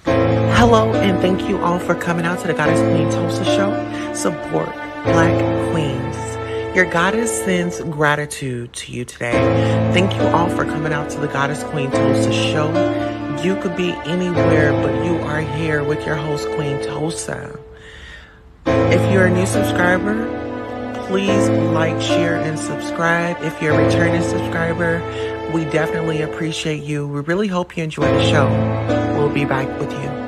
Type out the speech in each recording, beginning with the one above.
Hello, and thank you all for coming out to the Goddess Queen Tulsa show. Support Black Queens. Your goddess sends gratitude to you today. Thank you all for coming out to the Goddess Queen Tulsa show. You could be anywhere, but you are here with your host, Queen Tulsa. If you're a new subscriber, please like, share, and subscribe. If you're a returning subscriber, we definitely appreciate you. We really hope you enjoy the show. We'll be back with you.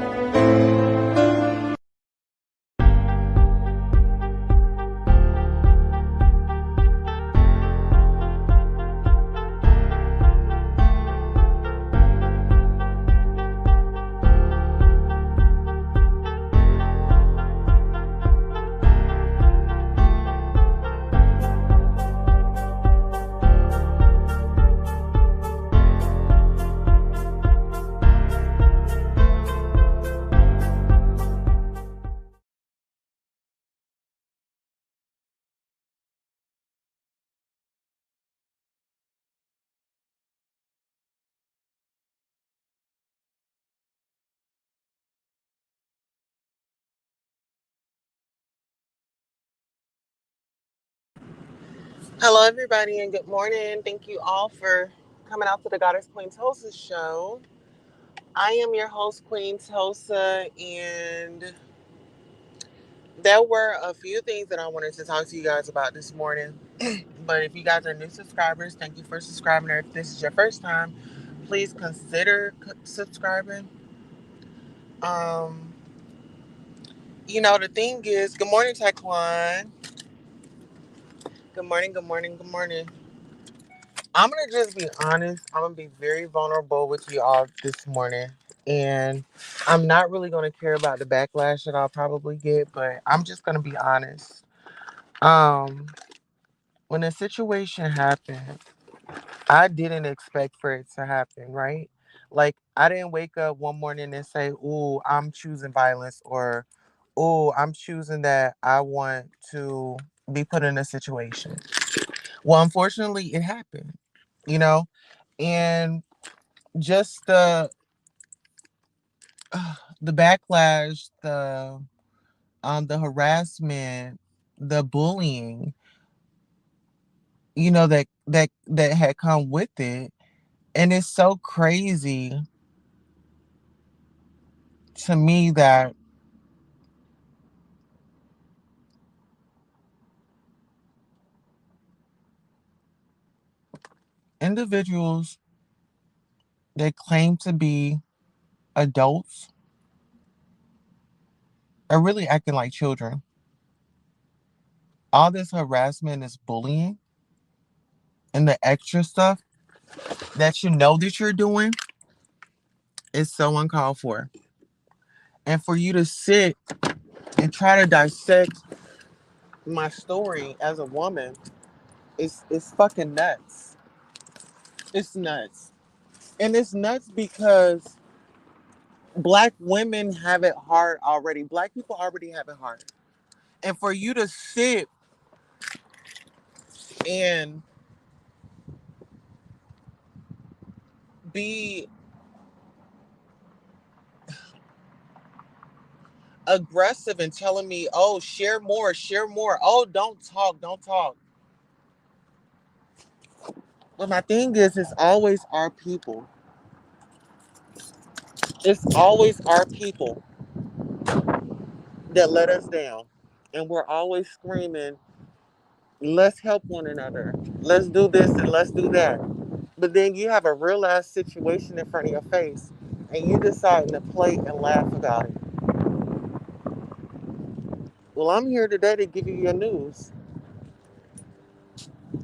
Hello, everybody, and good morning. Thank you all for coming out to the Goddess Queen Tulsa show. I am your host, Queen Tulsa, and there were a few things that I wanted to talk to you guys about this morning. But if you guys are new subscribers, thank you for subscribing. Or if this is your first time, please consider subscribing. Um, the thing is, good morning, Taekwon. Good morning, good morning, good morning. I'm gonna just be honest. I'm gonna be very vulnerable with you all this morning, and I'm not really gonna care about the backlash that I'll probably get, but I'm just gonna be honest. Um, when the situation happened, I didn't expect for it to happen, right? Like I didn't wake up one morning and say, "Ooh, I'm choosing violence," or "Ooh, I'm choosing that I want to be put in a situation." Well, unfortunately, it happened, you know, and just the backlash, the harassment, the bullying, that had come with it. And it's so crazy to me that individuals that claim to be adults are really acting like children. All this harassment is bullying and the extra stuff that that you're doing is so uncalled for. And for you to sit and try to dissect my story as a woman is fucking nuts. It's nuts. And it's nuts because black women have it hard already. Black people already have it hard. And for you to sit and be aggressive and telling me, oh, share more, share more. Oh, don't talk, don't talk. But my thing is, it's always our people. It's always our people that let us down. And we're always screaming, let's help one another. Let's do this and let's do that. But then you have a real ass situation in front of your face and you decide to play and laugh about it. Well, I'm here today to give you your news.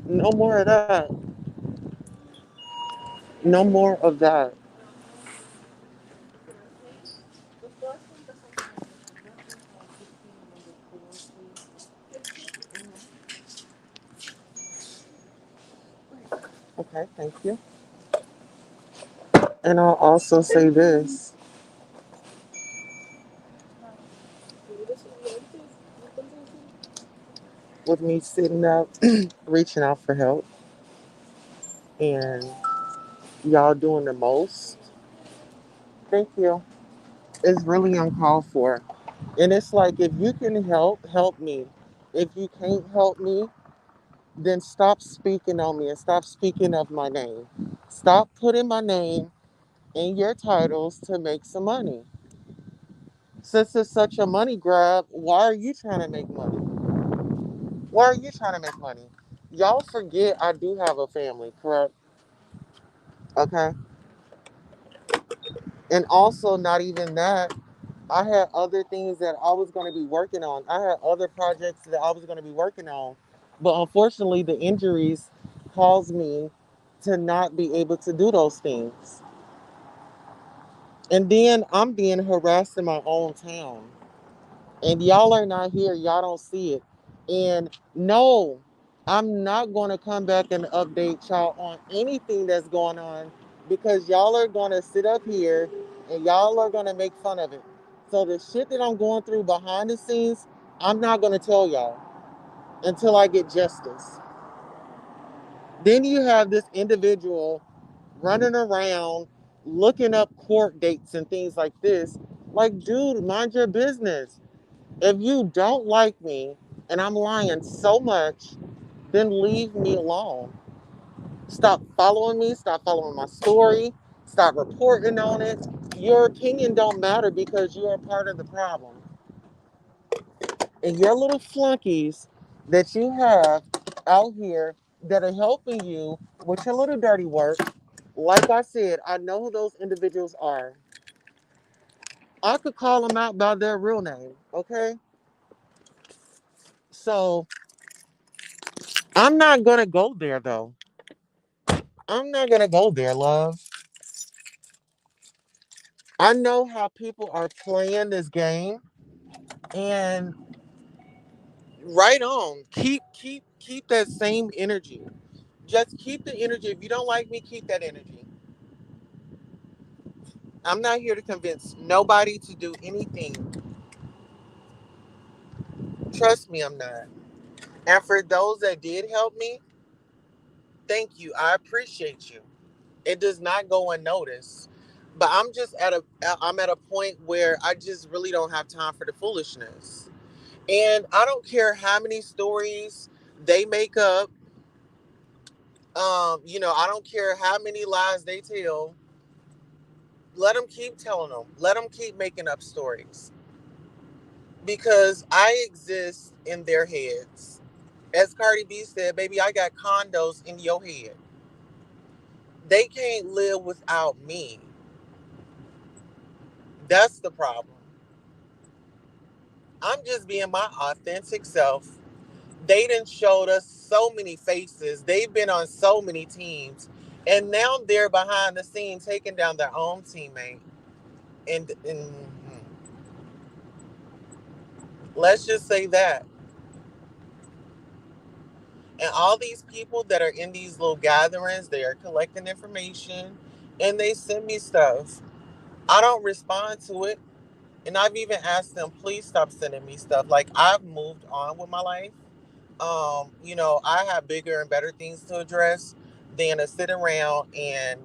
No more of that. No more of that. Okay, thank you. And I'll also say this with me sitting up, reaching out for help, and y'all doing the most. Thank you. is really uncalled for. And it's like, if you can help, help me. If you can't help me, then stop speaking on me and stop speaking of my name. Stop putting my name in your titles to make some money. Since it's such a money grab, why are you trying to make money? Why are you trying to make money? Y'all forget I do have a family, correct? Okay. And also, not even that, I had other things that I was going to be working on. I had other projects that I was going to be working on. But unfortunately, the injuries caused me to not be able to do those things. And then I'm being harassed in my own town. And y'all are not here. Y'all don't see it. And no, I'm not going to come back and update y'all on anything that's going on, because y'all are going to sit up here and y'all are going to make fun of it. So the shit that I'm going through behind the scenes, I'm not going to tell y'all until I get justice. Then you have this individual running around looking up court dates and things like this. Like, dude, mind your business. If you don't like me and I'm lying so much, then leave me alone. Stop following me, stop following my story, stop reporting on it. Your opinion don't matter because you are part of the problem. And your little flunkies that you have out here that are helping you with your little dirty work, like I said, I know who those individuals are. I could call them out by their real name, okay? So I'm not gonna go there though. I'm not gonna go there, love. I know how people are playing this game, and right on. Keep that same energy. Just keep the energy. If you don't like me, keep that energy. I'm not here to convince nobody to do anything. Trust me, I'm not. And for those that did help me, thank you. I appreciate you. It does not go unnoticed. But I'm at a point where I just really don't have time for the foolishness. And I don't care how many stories they make up. I don't care how many lies they tell. Let them keep telling them. Let them keep making up stories. Because I exist in their heads. As Cardi B said, baby, I got condos in your head. They can't live without me. That's the problem. I'm just being my authentic self. They done showed us so many faces. They've been on so many teams. And now they're behind the scenes taking down their own teammate. And let's just say that. And all these people that are in these little gatherings, they are collecting information and they send me stuff. I don't respond to it. And I've even asked them, please stop sending me stuff. Like, I've moved on with my life. I have bigger and better things to address than to sit around and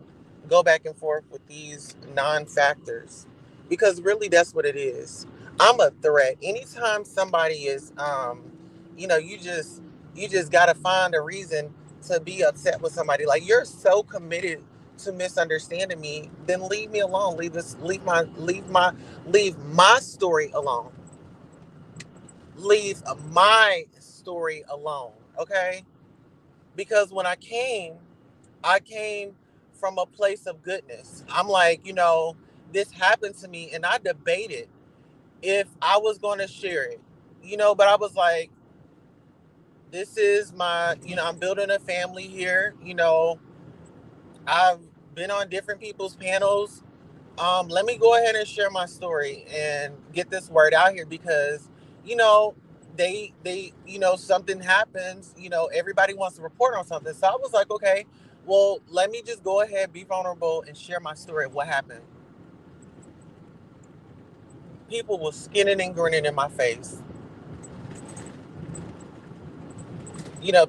go back and forth with these non-factors. Because really that's what it is. I'm a threat. Anytime somebody is you just gotta find a reason to be upset with somebody. Like, you're so committed to misunderstanding me, then leave me alone. Leave my story alone. Leave my story alone, okay? Because when I came from a place of goodness. I'm like, this happened to me, and I debated if I was going to share it, but I was like, this is I'm building a family here. I've been on different people's panels. Let me go ahead and share my story and get this word out here, because you know something happens. Everybody wants to report on something, so I was like, okay, well, let me just go ahead, be vulnerable, and share my story of what happened. People were skinning and grinning in my face.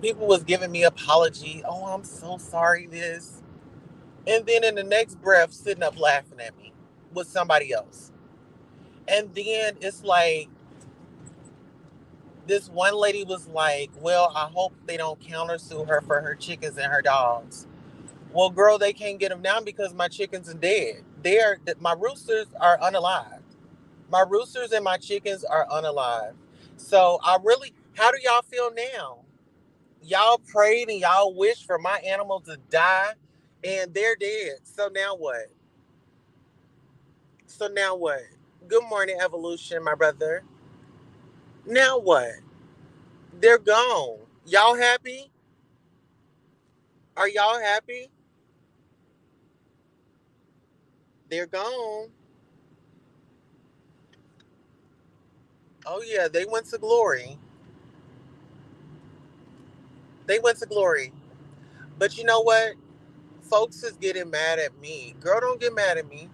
People was giving me apology. Oh, I'm so sorry, this. And then in the next breath, sitting up laughing at me with somebody else. And then it's like this one lady was like, well, I hope they don't countersue her for her chickens and her dogs. Well, girl, they can't get them now because my chickens are dead. My roosters are unalive. My roosters and my chickens are unalive. So how do y'all feel now? Y'all prayed and y'all wished for my animal to die and they're dead. So now what? So now what? Good morning, evolution, my brother. Now what? They're gone. Y'all happy? Are y'all happy? They're gone. Oh yeah, they went to glory. They went to glory. But you know what? Folks is getting mad at me. Girl, don't get mad at me.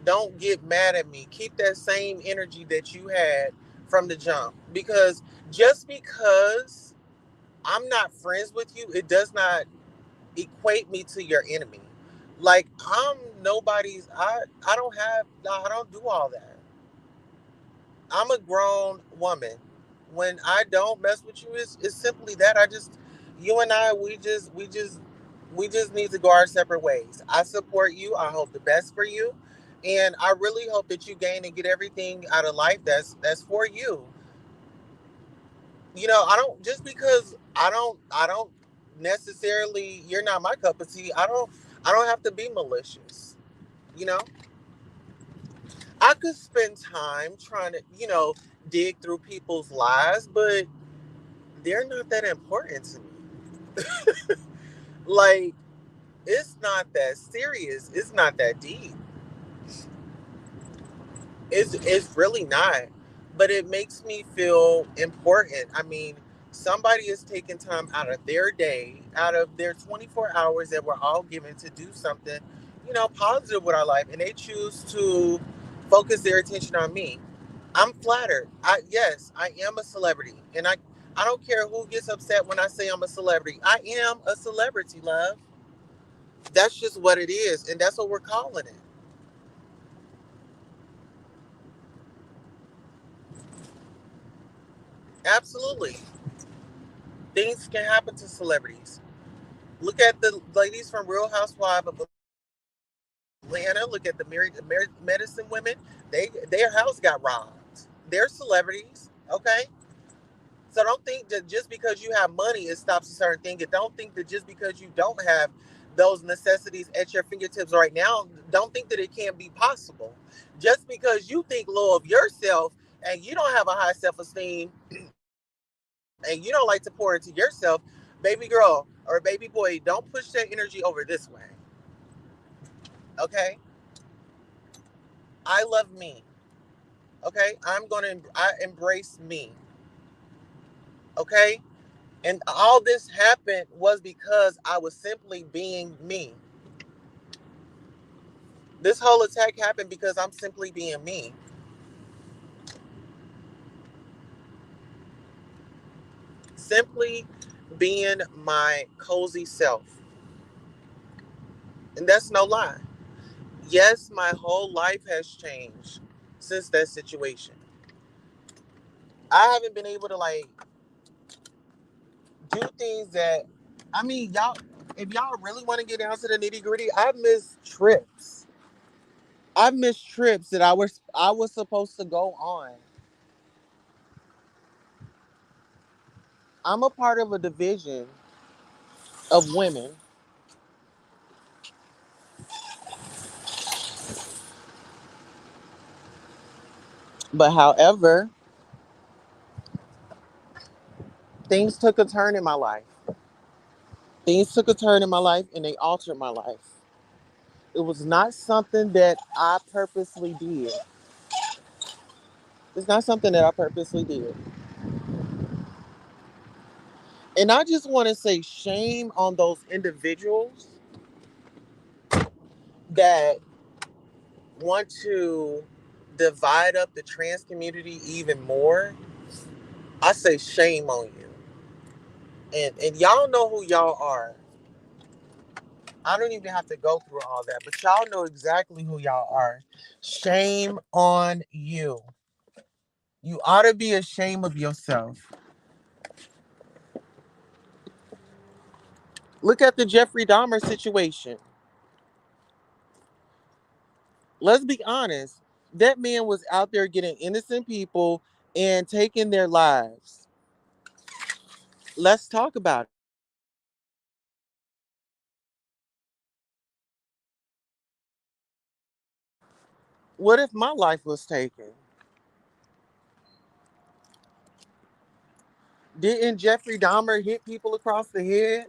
Don't get mad at me. Keep that same energy that you had from the jump. Because just because I'm not friends with you, it does not equate me to your enemy. Like I'm nobody's I don't do all that. I'm a grown woman. When I don't mess with you, it's simply that I just you and I we just need to go our separate ways. I support you. I hope the best for you. And I really hope that you gain and get everything out of life that's for you. I don't just because I don't necessarily you're not my cup of tea. I don't have to be malicious. You know? I could spend time trying to, dig through people's lives, but they're not that important to me. Like, it's not that serious. It's not that deep. It's really not. But it makes me feel important. I mean, somebody is taking time out of their day, out of their 24 hours that we're all given to do something, positive with our life, and they choose to focus their attention on me. I'm flattered. I am a celebrity, and I don't care who gets upset when I say I'm a celebrity. I am a celebrity, love. That's just what it is, and that's what we're calling it. Absolutely, things can happen to celebrities. Look at the ladies from Real Housewives of Atlanta. Look at the married medicine women. Their house got robbed. They're celebrities, okay? So don't think that just because you have money, it stops a certain thing. And don't think that just because you don't have those necessities at your fingertips right now, don't think that it can't be possible. Just because you think low of yourself and you don't have a high self esteem and you don't like to pour into yourself, baby girl or baby boy, don't push that energy over this way. Okay? I love me. Okay? I embrace me. Okay? And all this happened was because I was simply being me. This whole attack happened because I'm simply being me. Simply being my cozy self. And that's no lie. Yes, my whole life has changed since that situation. I haven't been able to do things that I mean, y'all if y'all really want to get down to the nitty gritty, I miss trips. I missed trips that I was supposed to go on. I'm a part of a division of women, but however, things took a turn in my life. Things took a turn in my life and they altered my life. It was not something that I purposely did. It's not something that I purposely did. And I just want to say shame on those individuals that want to divide up the trans community even more. I say shame on you. And y'all know who y'all are. I don't even have to go through all that, but y'all know exactly who y'all are. Shame on you. You ought to be ashamed of yourself. Look at the Jeffrey Dahmer situation. Let's be honest. That man was out there getting innocent people and taking their lives. Let's talk about it. What if my life was taken? Didn't Jeffrey Dahmer hit people across the head?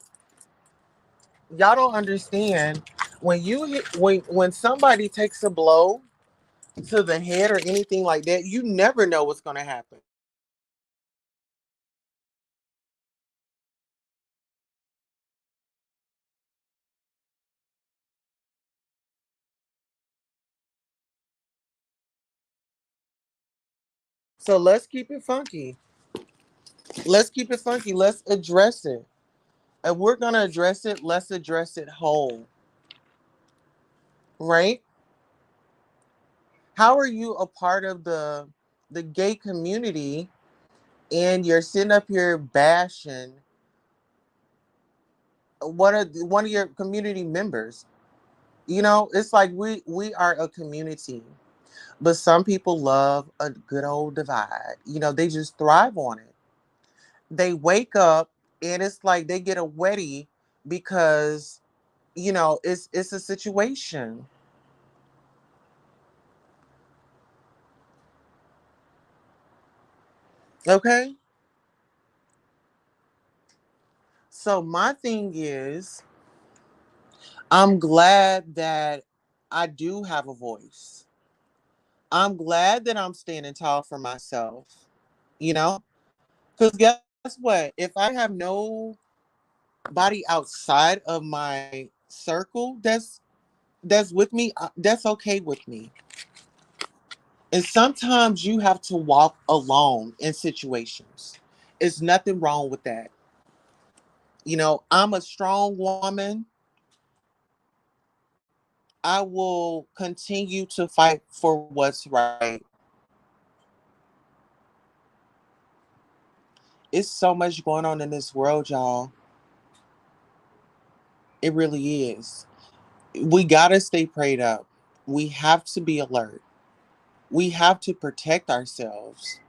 Y'all don't understand. When somebody takes a blow to the head or anything like that, you never know what's going to happen. So let's keep it funky. Let's keep it funky. Let's address it. And we're going to address it. Let's address it whole. Right? How are you a part of the gay community and you're sitting up here bashing one of your community members? You know, it's like we are a community. But some people love a good old divide. You know, they just thrive on it. They wake up and it's like they get a wetty because, it's a situation. Okay? So my thing is, I'm glad that I do have a voice. I'm glad that I'm standing tall for myself, you know? Because guess what? If I have nobody outside of my circle that's with me, that's okay with me. And sometimes you have to walk alone in situations. It's nothing wrong with that. I'm a strong woman. I will continue to fight for what's right. It's so much going on in this world, y'all. It really is. We got to stay prayed up. We have to be alert. We have to protect ourselves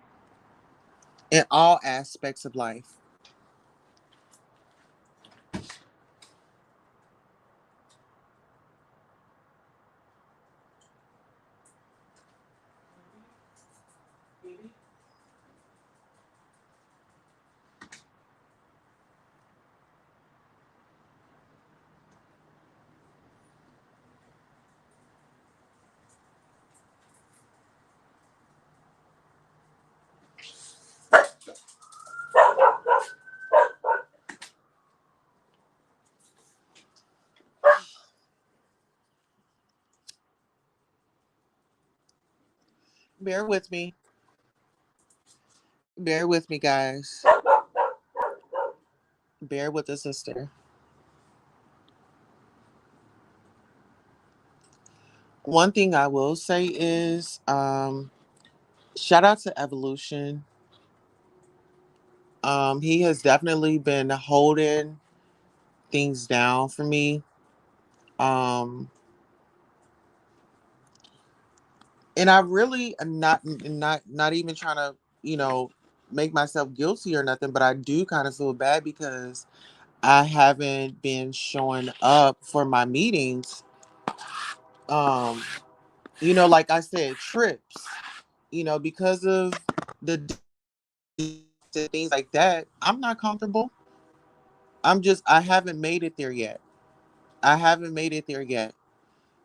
in all aspects of life. Bear with me. Bear with me, guys. Bear with the sister. One thing I will say is shout out to Evolution. He has definitely been holding things down for me. Um, and I really am not even trying to, you know, make myself guilty or nothing, but I do kind of feel bad because I haven't been showing up for my meetings. Um, like I said, trips, because of the things like that, I'm not comfortable. I haven't made it there yet. I haven't made it there yet.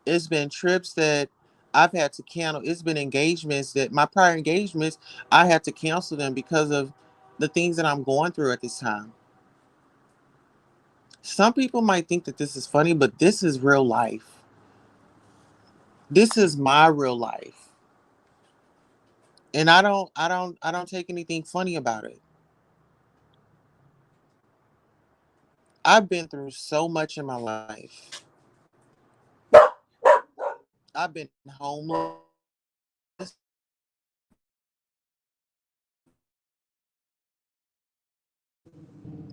It's been trips that I've had to cancel. It's been engagements that my prior engagements, I had to cancel them because of the things that I'm going through at this time. Some people might think that this is funny, but this is real life. This is my real life. And I don't take anything funny about it. I've been through so much in my life. I've been homeless.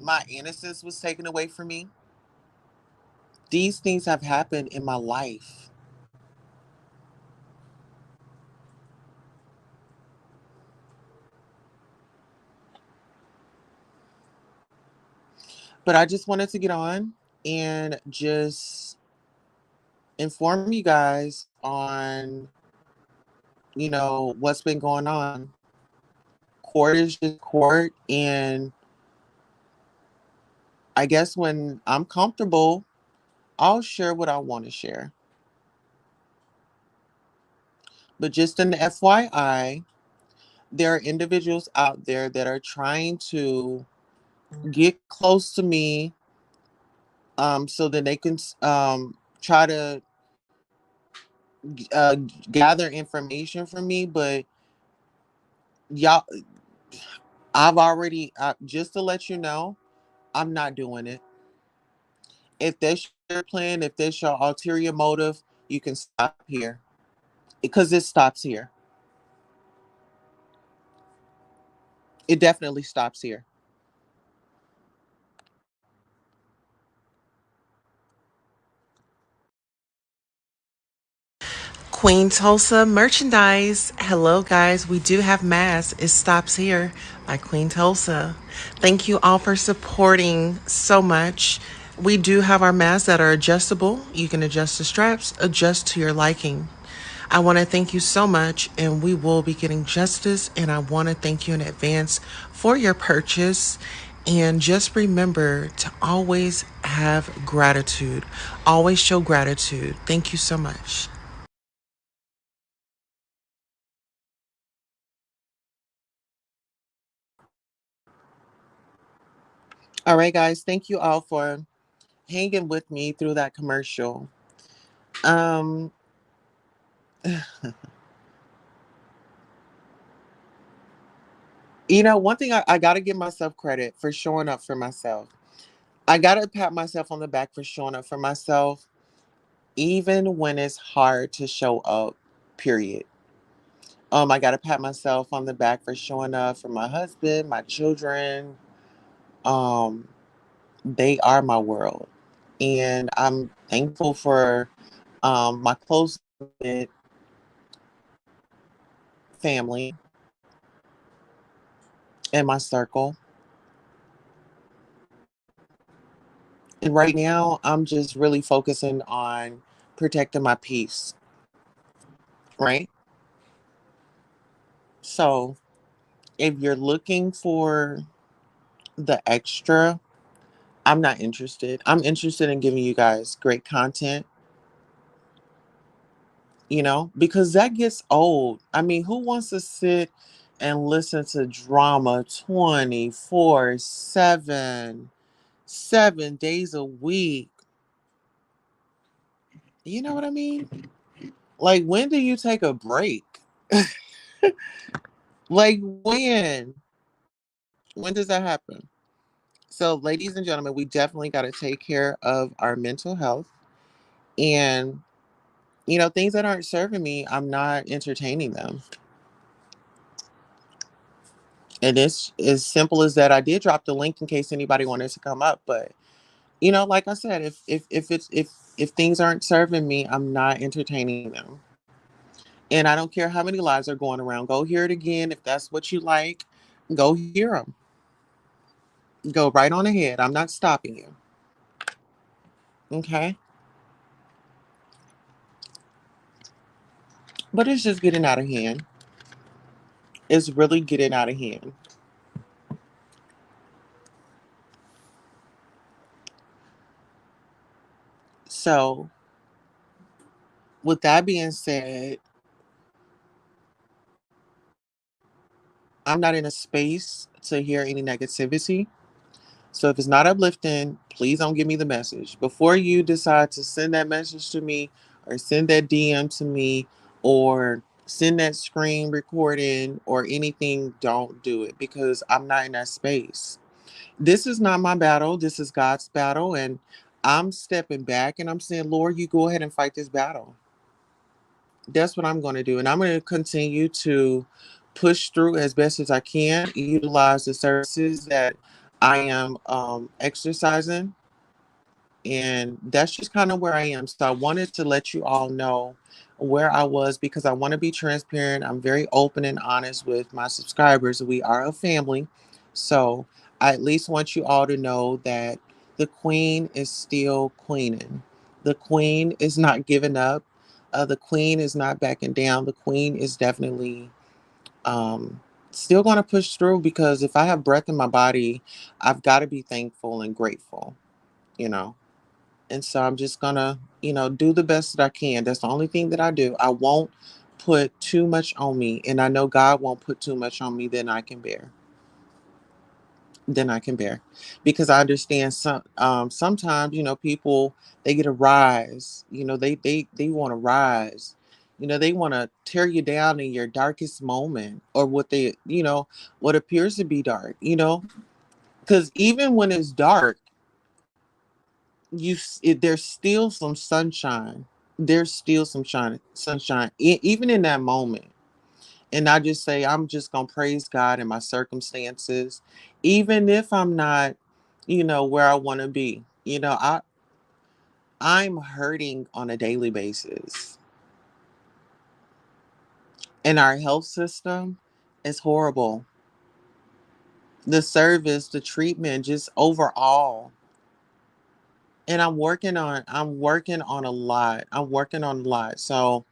My innocence was taken away from me. These things have happened in my life. But I just wanted to get on and just inform you guys on, what's been going on. Court is just court. And I guess when I'm comfortable, I'll share what I want to share. But just an FYI, there are individuals out there that are trying to get close to me, so that they can try to uh, gather information from me. But y'all, I've already, just to let you know, I'm not doing it. If that's your plan, if that's your ulterior motive, you can stop here, because it stops here. It definitely stops here. Queen Tulsa merchandise. Hello, guys. We do have masks. It stops here by Queen Tulsa. Thank you all for supporting so much. We do have our masks that are adjustable. You can adjust the straps, adjust to your liking. I want to thank you so much, and we will be getting justice. And I want to thank you in advance for your purchase. And just remember to always have gratitude, always show gratitude. Thank you so much. All right, guys. Thank you all for hanging with me through that commercial. Um, one thing I got to give myself credit for showing up for myself. I got to pat myself on the back for showing up for myself, even when it's hard to show up, period. I got to pat myself on the back for showing up for my husband, my children. Um, they are my world. And I'm thankful for my close knit family and my circle. And right now, I'm just really focusing on protecting my peace, right? So if you're looking for the extra, I'm not interested. I'm interested in giving you guys great content, because that gets old. I mean, who wants to sit and listen to drama 24/7, 7 days a week? You know what I mean? Like, when do you take a break? Like, when? When does that happen? So, ladies and gentlemen, we definitely got to take care of our mental health. And, things that aren't serving me, I'm not entertaining them. And it's as simple as that. I did drop the link in case anybody wanted to come up. But, like I said, if things aren't serving me, I'm not entertaining them. And I don't care how many lives are going around. Go hear it again. If that's what you like, go hear them. Go right on ahead. I'm not stopping you. Okay. But it's just getting out of hand. It's really getting out of hand. So, with that being said, I'm not in a space to hear any negativity. So, if it's not uplifting, please don't give me the message. Before you decide to send that message to me, or send that DM to me, or send that screen recording or anything, don't do it, because I'm not in that space. This is not my battle. This is God's battle. And I'm stepping back and I'm saying, Lord, you go ahead and fight this battle. That's what I'm going to do. And I'm going to continue to push through as best as I can, utilize the services that I am exercising. And that's just kind of where I am. So I wanted to let you all know where I was because I want to be transparent. I'm very open and honest with my subscribers. We are a family. So I at least want you all to know that the queen is still queening. The queen is not giving up. The queen is not backing down. The queen is definitely um, still going to push through because if I have breath in my body, I've got to be thankful and grateful, you know. And so I'm just gonna, do the best that I can. That's the only thing that I do. I won't put too much on me. And I know God won't put too much on me than I can bear. Than I can bear. Because I understand sometimes, people they get a rise. They want to rise. They want to tear you down in your darkest moment or what appears to be dark. Because even when it's dark, there's still some sunshine. There's still some sunshine even in that moment. And I just say I'm just gonna praise God in my circumstances, even if I'm not, where I want to be. I'm hurting on a daily basis, and our health system is horrible. The service, the treatment, just overall. And I'm working on a lot. I'm working on a lot. So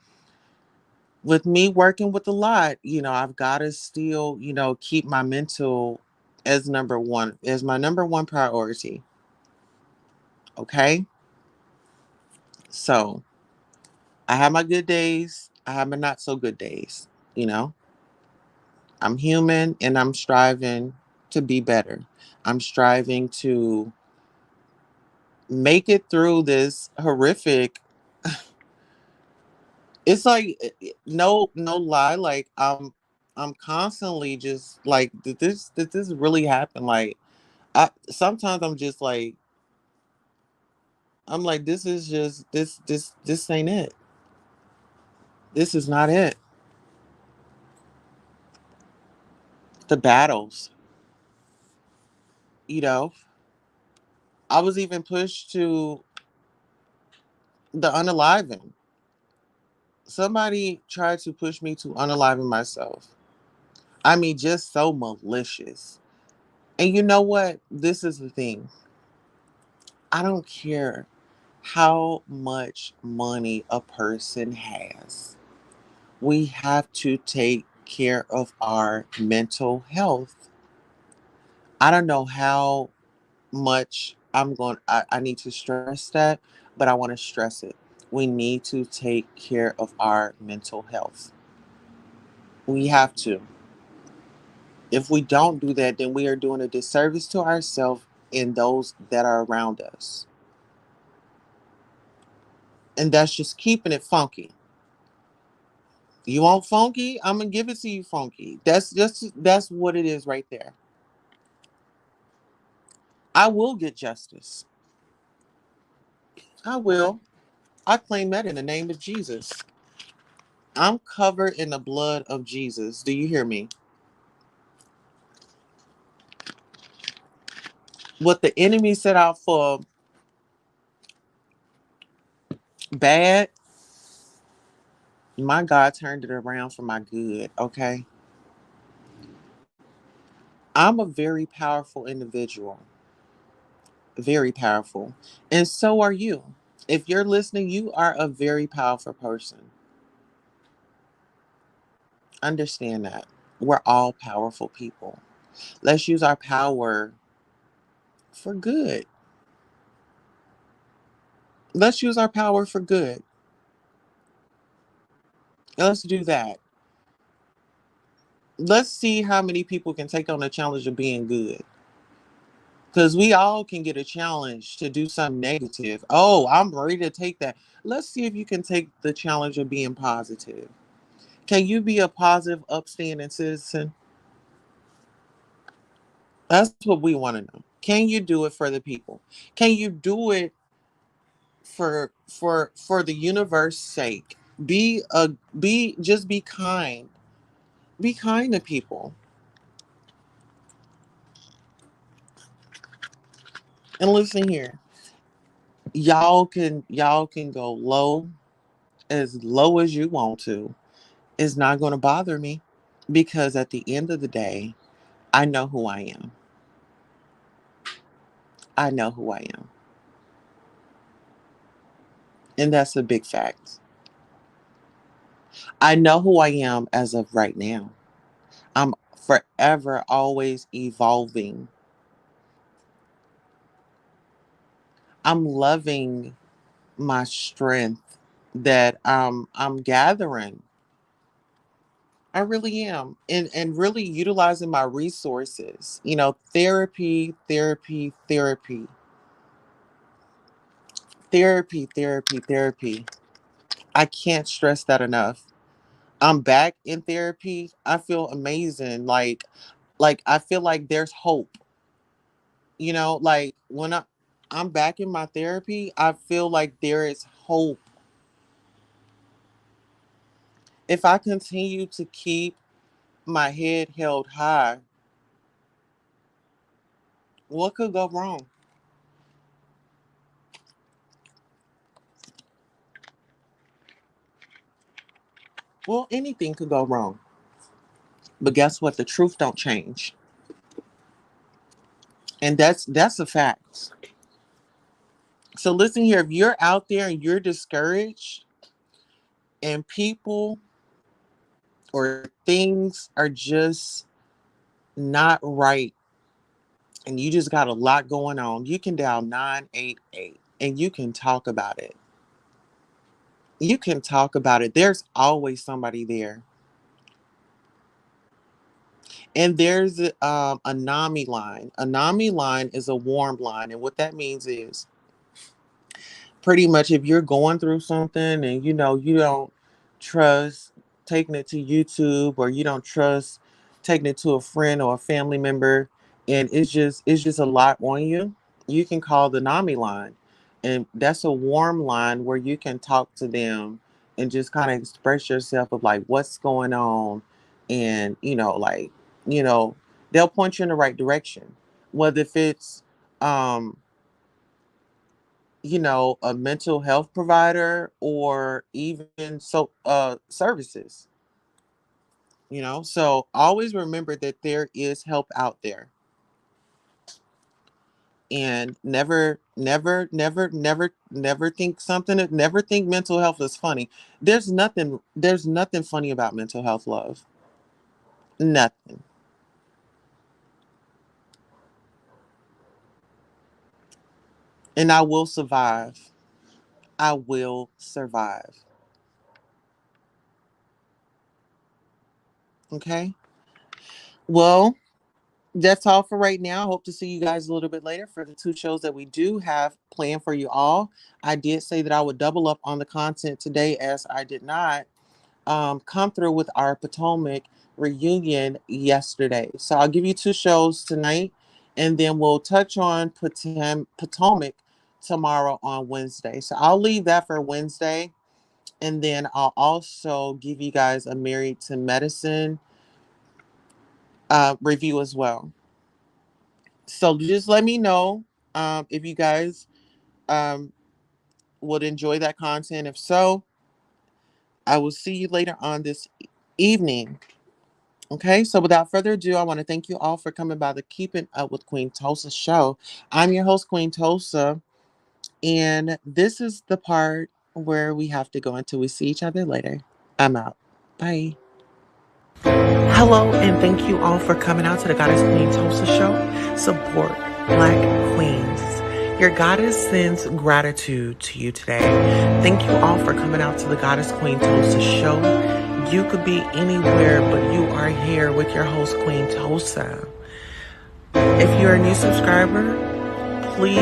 with me working with a lot, I've got to still, keep my mental as number one, as my number one priority. Okay. So I have my good days, I have my not so good days. You know, I'm human and I'm striving to be better. I'm striving to make it through this horrific. It's like no lie. Like I'm constantly just like, did this really happen? Like sometimes I'm like, this is just this ain't it. This is not it. The battles, you know. I was even pushed to the unaliving. Somebody tried to push me to unaliving myself. I mean, just so malicious. And you know what? This is the thing. I don't care how much money a person has. We have to take care of our mental health. I don't know how much I need to stress that, but I want to stress it. We need to take care of our mental health. We have to. If we don't do that, then we are doing a disservice to ourselves and those that are around us. And that's just keeping it funky. You want funky? I'm gonna give it to you funky. That's what it is right there. I will get justice. I will. I claim that in the name of Jesus. I'm covered in the blood of Jesus. Do you hear me? What the enemy set out for bad, my God turned it around for my good. Okay. I'm a very powerful individual, very powerful. And so are you. If you're listening, you are a very powerful person. Understand that. We're all powerful people. Let's use our power for good. Let's use our power for good. Let's do that. Let's see how many people can take on the challenge of being good. Because we all can get a challenge to do something negative. Oh, I'm ready to take that. Let's see if you can take the challenge of being positive. Can you be a positive, upstanding citizen? That's what we want to know. Can you do it for the people? Can you do it for the universe's sake? Be a be just be kind. Be kind to people. And listen here. Y'all can go low as you want to. It's not going to bother me because at the end of the day, I know who I am. I know who I am. And that's a big fact. I know who I am as of right now. I'm forever always evolving. I'm loving my strength that I'm gathering. I really am. And really utilizing my resources. Therapy, therapy, therapy. Therapy, therapy, therapy. I can't stress that enough. I'm back in therapy. I feel amazing. Like I feel like there's hope. Like when I'm back in my therapy, I feel like there is hope. If I continue to keep my head held high, what could go wrong? Well, anything could go wrong. But guess what? The truth don't change. And that's a fact. So listen here, if you're out there and you're discouraged and people or things are just not right and you just got a lot going on, you can dial 988 and you can talk about it. You can talk about it. There's always somebody there. And there's a NAMI line. A NAMI line is a warm line. And what that means is pretty much if you're going through something and you don't trust taking it to YouTube, or you don't trust taking it to a friend or a family member, and it's just a lot on you, you can call the NAMI line. And that's a warm line where you can talk to them and just kind of express yourself of like what's going on. And you know they'll point you in the right direction, whether if it's um a mental health provider or even services. So always remember that there is help out there. And never think never think mental health is funny. There's nothing funny about mental health, love. Nothing. And I will survive. I will survive. Okay. Well, that's all for right now. Hope to see you guys a little bit later for the two shows that we do have planned for you all. I did say that I would double up on the content today, as I did not come through with our Potomac reunion yesterday. So I'll give you two shows tonight, and then we'll touch on Potomac tomorrow on Wednesday. So I'll leave that for Wednesday. And then I'll also give you guys a Married to Medicine review as well. So just let me know if you guys um, would enjoy that content. If so, I will see you later on this evening. Okay, so without further ado, I want to thank you all for coming by the Keeping Up with Queen Tulsa show. I'm your host, Queen Tulsa, and this is the part where we have to go until we see each other later. I'm out. Bye. Hello, and thank you all for coming out to the Goddess Queen Tulsa show. Support Black Queens. Your goddess sends gratitude to you today. Thank you all for coming out to the Goddess Queen Tulsa show. You could be anywhere, but you are here with your host, Queen Tulsa. If you're a new subscriber, please